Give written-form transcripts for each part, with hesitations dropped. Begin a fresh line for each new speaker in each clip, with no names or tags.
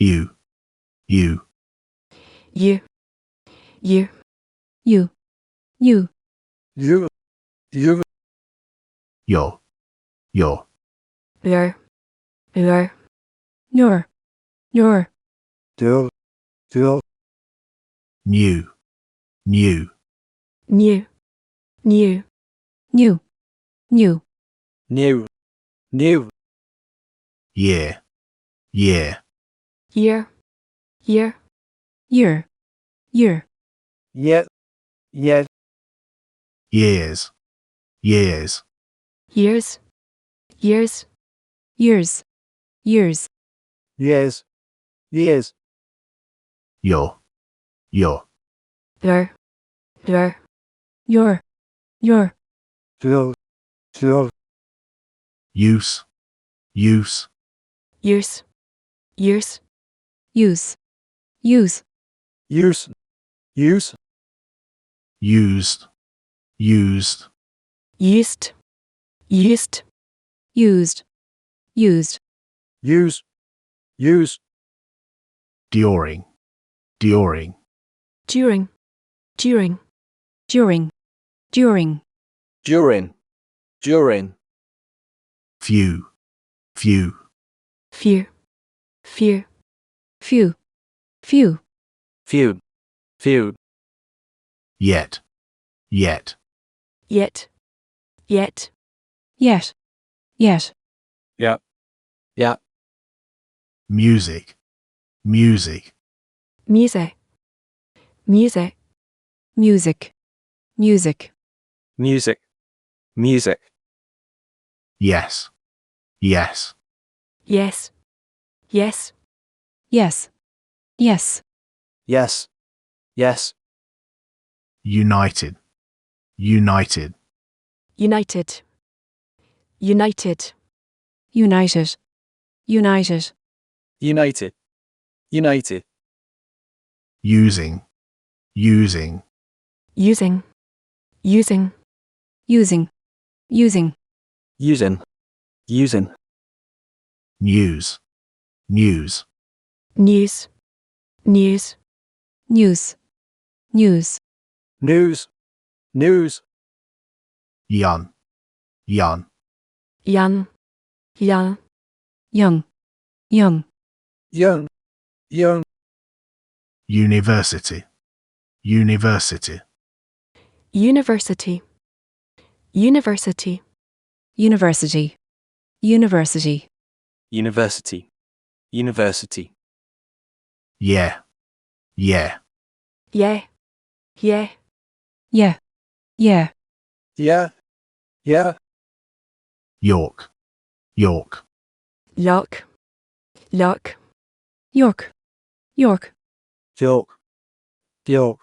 you, you,
you, you,
you, you,
you, you,
your,
your,
your,
your,
new, new,
new,
new,
new,
new,
new, new,
year, year,
year, year,
year, year,
yet,
years, years,
years, years,
years, years,
yes, yes,
your,
your,
your,
your,
use, use,
use, use,
use, use,
use, use,
used, used,
used, used,
used, used,
use, use,
during, during,
during, during,
during, during,
during, during,
few, few,
few, few,
few, few,
few, few,
yet, yet,
yet, yet,
yet, yet,
yeah, yeah,
music, music,
music, music,
music, music,
music, music,
yes, yes,
yes, yes,
yes, yes,
yes, yes,
united, united,
united, united,
united, united,
united, united,
using, using,
using, using,
using, using,
using, using,
news, news,
news, news,
news, news,
news, news,
young, young,
young, young,
young, young,
young, young,
university, university,
university, university,
university, university,
university, university,
yeah, yeah,
yeah, yeah,
yeah, yeah,
yeah, yeah,
York, York,
lock, lock,
York, York,
York, York,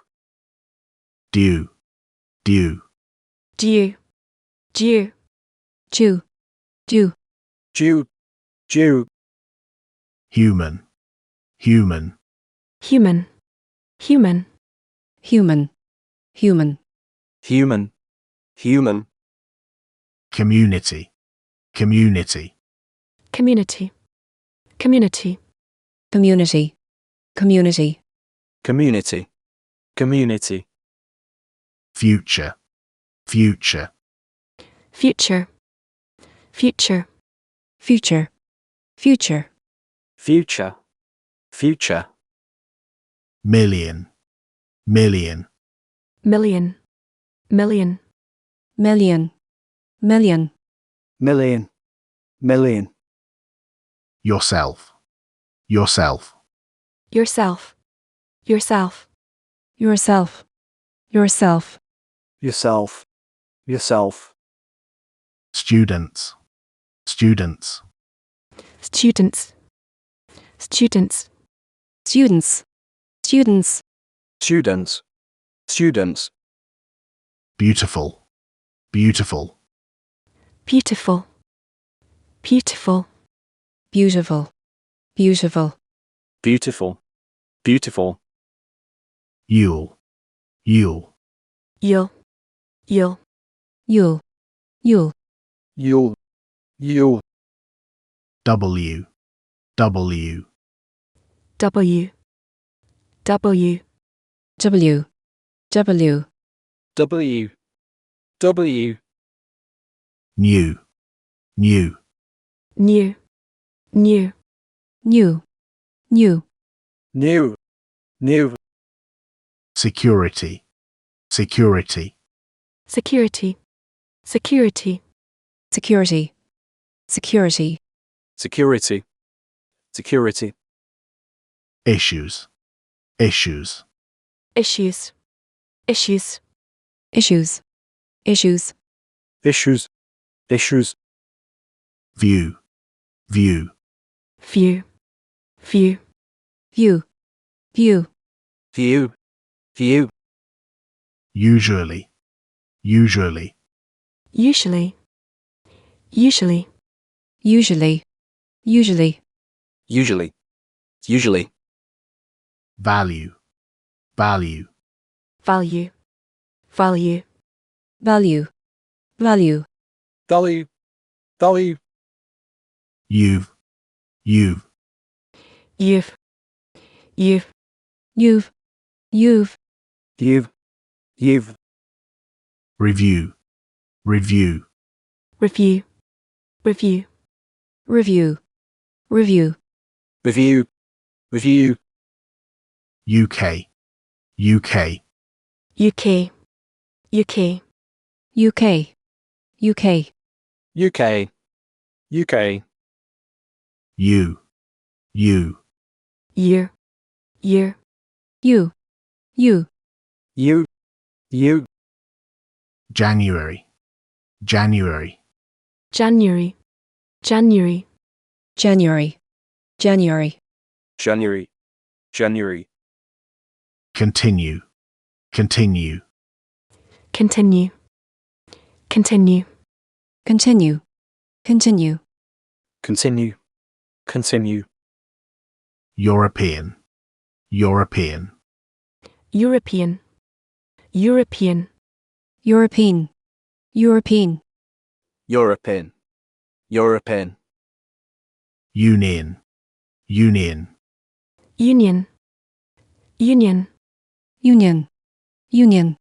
due, due,
due, due,
Jew, Jew,
Jew, Jew,
human, human,
human, human,
human, human,
human, human,
community, community,
community, community,
community, community,
community, community,
future, future,
future, future,
future, future,
future, future,
million, million,
million, million,
million, million,
million, million,
yourself, yourself,
yourself, yourself,
yourself, yourself,
yourself, yourself,
students, students,
students, students,
students, students,
students, students,
beautiful, beautiful,
beautiful, beautiful,
beautiful, beautiful,
beautiful, beautiful,
Yule, Yule,
you'll, you'll,
Yule, Yule,
Yule, Yule,
W, W,
W, W,
W, W,
W, W,
new, new,
new, new,
new, new,
new, new,
security, security,
security, security,
security, security,
security, security,
issues, issues,
issues, issues,
issues, issues,
issues, issues,
view, view,
view, view,
view, view,
view, view,
usually, usually,
usually, usually,
usually, usually,
usually, usually,
value, value,
value, value,
value, value,
value, value,
you've, you've,
you've, you've,
you've, you've,
you've, you've,
review, review,
review, review,
review, review,
review, review,
UK, UK,
UK, UK,
UK, UK,
UK, UK,
you, you,
year, year,
you, you,
you, you,
January, January,
January, January,
January, January,
January, January,
continue, continue,
continue, continue,
continue, continue,
continue, continue,
European, European,
European, European,
European, European,
European, European,
union, union,
Union, Union,
union, union,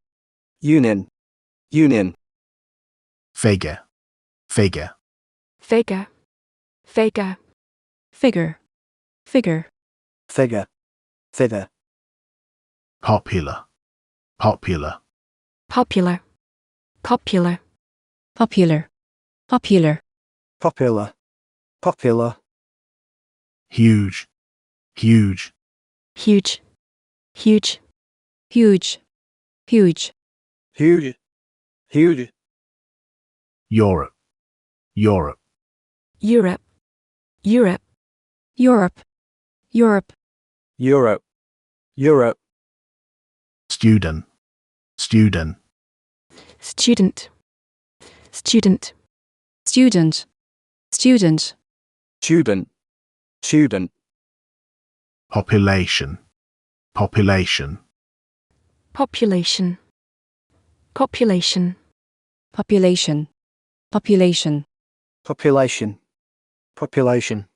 union, union,
figure, figure,
figure, figure,
figure, figure,
figure, figure,
popular, popular,
popular, popular,
popular, popular,
popular, popular,
huge, huge,
huge, huge,
huge, huge,
huge, huge,
Europe, Europe,
Europe, Europe,
Europe, Europe,
Europe, Europe,
student, student,
student, student,
student, student,
student, student,
population, population,
population, population,
population, population,
population, population,